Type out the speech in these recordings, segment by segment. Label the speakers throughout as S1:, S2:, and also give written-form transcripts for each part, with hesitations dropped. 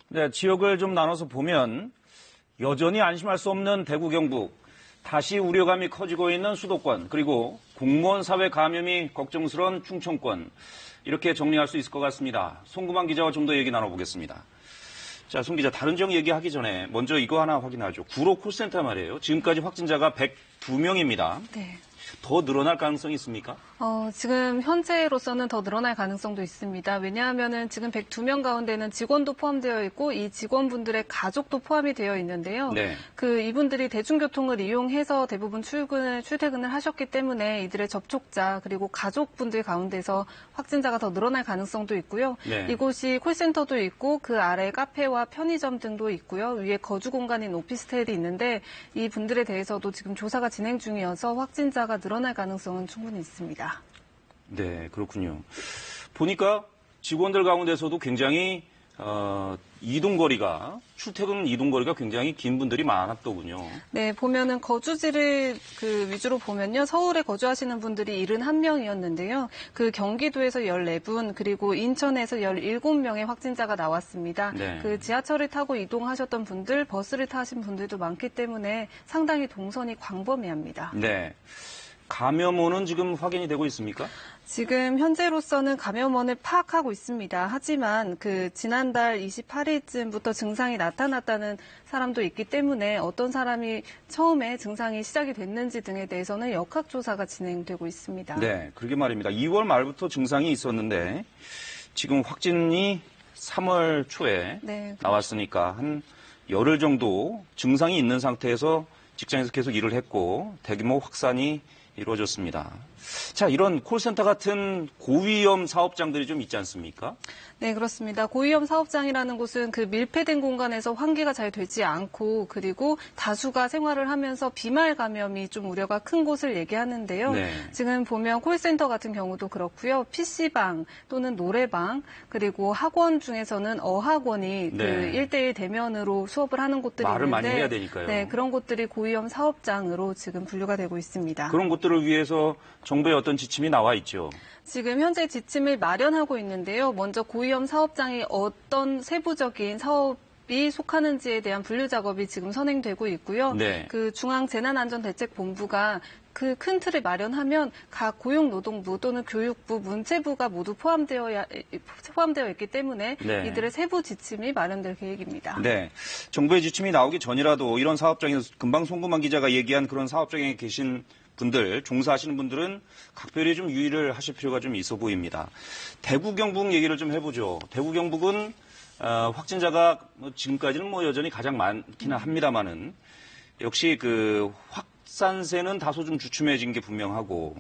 S1: 네, 지역을 좀 나눠서 보면 여전히 안심할 수 없는 대구 경북, 다시 우려감이 커지고 있는 수도권, 그리고 공무원 사회 감염이 걱정스러운 충청권, 이렇게 정리할 수 있을 것 같습니다. 송구만 기자와 좀 더 얘기 나눠보겠습니다. 자, 송 기자, 다른 지역 얘기하기 전에 먼저 이거 하나 확인하죠. 구로 콜센터 말이에요. 지금까지 확진자가 102명입니다.
S2: 네.
S1: 더 늘어날 가능성이 있습니까?
S2: 지금 현재로서는 더 늘어날 가능성도 있습니다. 왜냐하면은 지금 102명 가운데는 직원도 포함되어 있고 이 직원분들의 가족도 포함이 되어 있는데요.
S1: 네.
S2: 이분들이 대중교통을 이용해서 대부분 출퇴근을 하셨기 때문에 이들의 접촉자 그리고 가족분들 가운데서 확진자가 더 늘어날 가능성도 있고요.
S1: 네.
S2: 이곳이 콜센터도 있고 그 아래 카페와 편의점 등도 있고요. 위에 거주 공간인 오피스텔이 있는데 이 분들에 대해서도 지금 조사가 진행 중이어서 확진자가 늘어날 가능성은 충분히 있습니다.
S1: 네, 그렇군요. 보니까 직원들 가운데서도 굉장히 출퇴근 이동거리가 굉장히 긴 분들이 많았더군요.
S2: 네, 보면은 거주지를 위주로 보면요. 서울에 거주하시는 분들이 71명이었는데요. 경기도에서 14분, 그리고 인천에서 17명의 확진자가 나왔습니다.
S1: 네.
S2: 지하철을 타고 이동하셨던 분들, 버스를 타신 분들도 많기 때문에 상당히 동선이 광범위합니다.
S1: 네. 감염원은 지금 확인이 되고 있습니까?
S2: 지금 현재로서는 감염원을 파악하고 있습니다. 하지만 지난달 28일쯤부터 증상이 나타났다는 사람도 있기 때문에 어떤 사람이 처음에 증상이 시작이 됐는지 등에 대해서는 역학조사가 진행되고 있습니다.
S1: 네, 그러게 말입니다. 2월 말부터 증상이 있었는데 지금 확진이 3월 초에
S2: 네,
S1: 나왔으니까 한 열흘 정도 증상이 있는 상태에서 직장에서 계속 일을 했고 대규모 확산이 이루어졌습니다. 자, 이런 콜센터 같은 고위험 사업장들이 좀 있지 않습니까?
S2: 네, 그렇습니다. 고위험 사업장이라는 곳은 밀폐된 공간에서 환기가 잘 되지 않고 그리고 다수가 생활을 하면서 비말 감염이 좀 우려가 큰 곳을 얘기하는데요.
S1: 네.
S2: 지금 보면 콜센터 같은 경우도 그렇고요. PC방 또는 노래방 그리고 학원 중에서는 어학원이
S1: 네.
S2: 1대1 대면으로 수업을 하는 곳들이
S1: 말을
S2: 있는데
S1: 많이 해야 되니까요.
S2: 네, 그런 곳들이 고위험 사업장으로 지금 분류가 되고 있습니다.
S1: 그런 곳들을 위해서 정부의 어떤 지침이 나와 있죠.
S2: 지금 현재 지침을 마련하고 있는데요. 먼저 고위험 사업장이 어떤 세부적인 사업이 속하는지에 대한 분류 작업이 지금 선행되고 있고요.
S1: 네.
S2: 중앙재난안전대책본부가 큰 틀을 마련하면 각 고용노동부 또는 교육부, 문체부가 모두 포함되어 있기 때문에
S1: 네.
S2: 이들의 세부 지침이 마련될 계획입니다.
S1: 네. 정부의 지침이 나오기 전이라도 이런 사업장에서 금방 송구만 기자가 얘기한 그런 사업장에 계신 분들, 종사하시는 분들은 각별히 좀 유의를 하실 필요가 좀 있어 보입니다. 대구 경북 얘기를 좀 해보죠. 대구 경북은 확진자가 지금까지는 여전히 가장 많기는 합니다만은 역시 확산세는 다소 좀 주춤해진 게 분명하고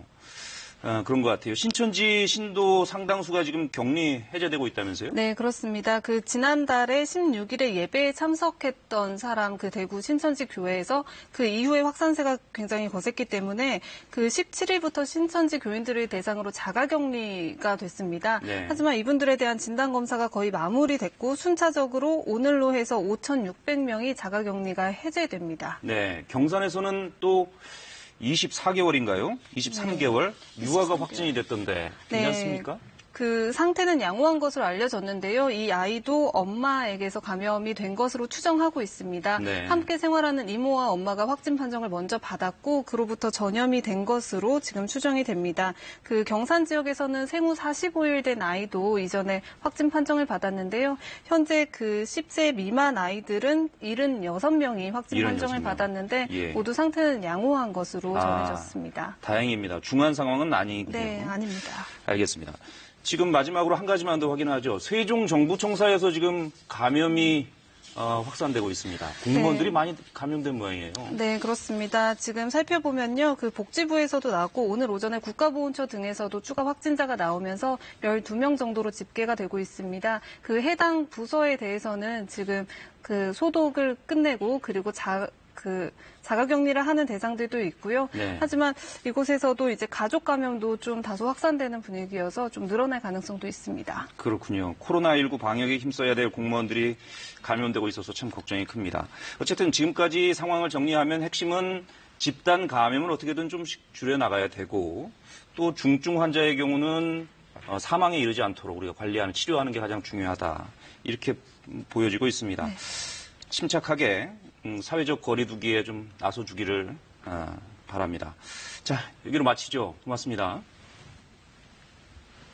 S1: 그런 것 같아요. 신천지 신도 상당수가 지금 격리 해제되고 있다면서요?
S2: 네, 그렇습니다. 지난달에 16일에 예배에 참석했던 사람, 대구 신천지 교회에서 이후에 확산세가 굉장히 거셌기 때문에 17일부터 신천지 교인들을 대상으로 자가격리가 됐습니다.
S1: 네.
S2: 하지만 이분들에 대한 진단검사가 거의 마무리됐고 순차적으로 오늘로 해서 5,600명이 자가격리가 해제됩니다.
S1: 네, 경산에서는 또 24개월인가요? 23개월? 유아가 확진이 됐던데 괜찮습니까?
S2: 상태는 양호한 것으로 알려졌는데요. 이 아이도 엄마에게서 감염이 된 것으로 추정하고 있습니다.
S1: 네.
S2: 함께 생활하는 이모와 엄마가 확진 판정을 먼저 받았고 그로부터 전염이 된 것으로 지금 추정이 됩니다. 경산 지역에서는 생후 45일 된 아이도 이전에 확진 판정을 받았는데요. 현재 10세 미만 아이들은 76명이 확진 판정을
S1: 76명.
S2: 받았는데
S1: 예.
S2: 모두 상태는 양호한 것으로 전해졌습니다.
S1: 다행입니다. 중한 상황은 아니군요.
S2: 네, 아닙니다.
S1: 알겠습니다. 지금 마지막으로 한 가지만 더 확인하죠. 세종정부청사에서 지금 감염이 확산되고 있습니다. 공무원들이
S2: 네.
S1: 많이 감염된 모양이에요.
S2: 네, 그렇습니다. 지금 살펴보면요. 복지부에서도 나왔고 오늘 오전에 국가보훈처 등에서도 추가 확진자가 나오면서 12명 정도로 집계가 되고 있습니다. 해당 부서에 대해서는 지금 소독을 끝내고 그리고 자가격리를 하는 대상들도 있고요.
S1: 네.
S2: 하지만 이곳에서도 이제 가족 감염도 좀 다소 확산되는 분위기여서 좀 늘어날 가능성도 있습니다.
S1: 그렇군요. 코로나19 방역에 힘써야 될 공무원들이 감염되고 있어서 참 걱정이 큽니다. 어쨌든 지금까지 상황을 정리하면 핵심은 집단 감염을 어떻게든 좀 줄여나가야 되고 또 중증 환자의 경우는 사망에 이르지 않도록 우리가 관리하는 치료하는 게 가장 중요하다. 이렇게 보여지고 있습니다. 침착하게 사회적 거리두기에 좀 나서주기를 바랍니다. 자, 여기로 마치죠. 고맙습니다.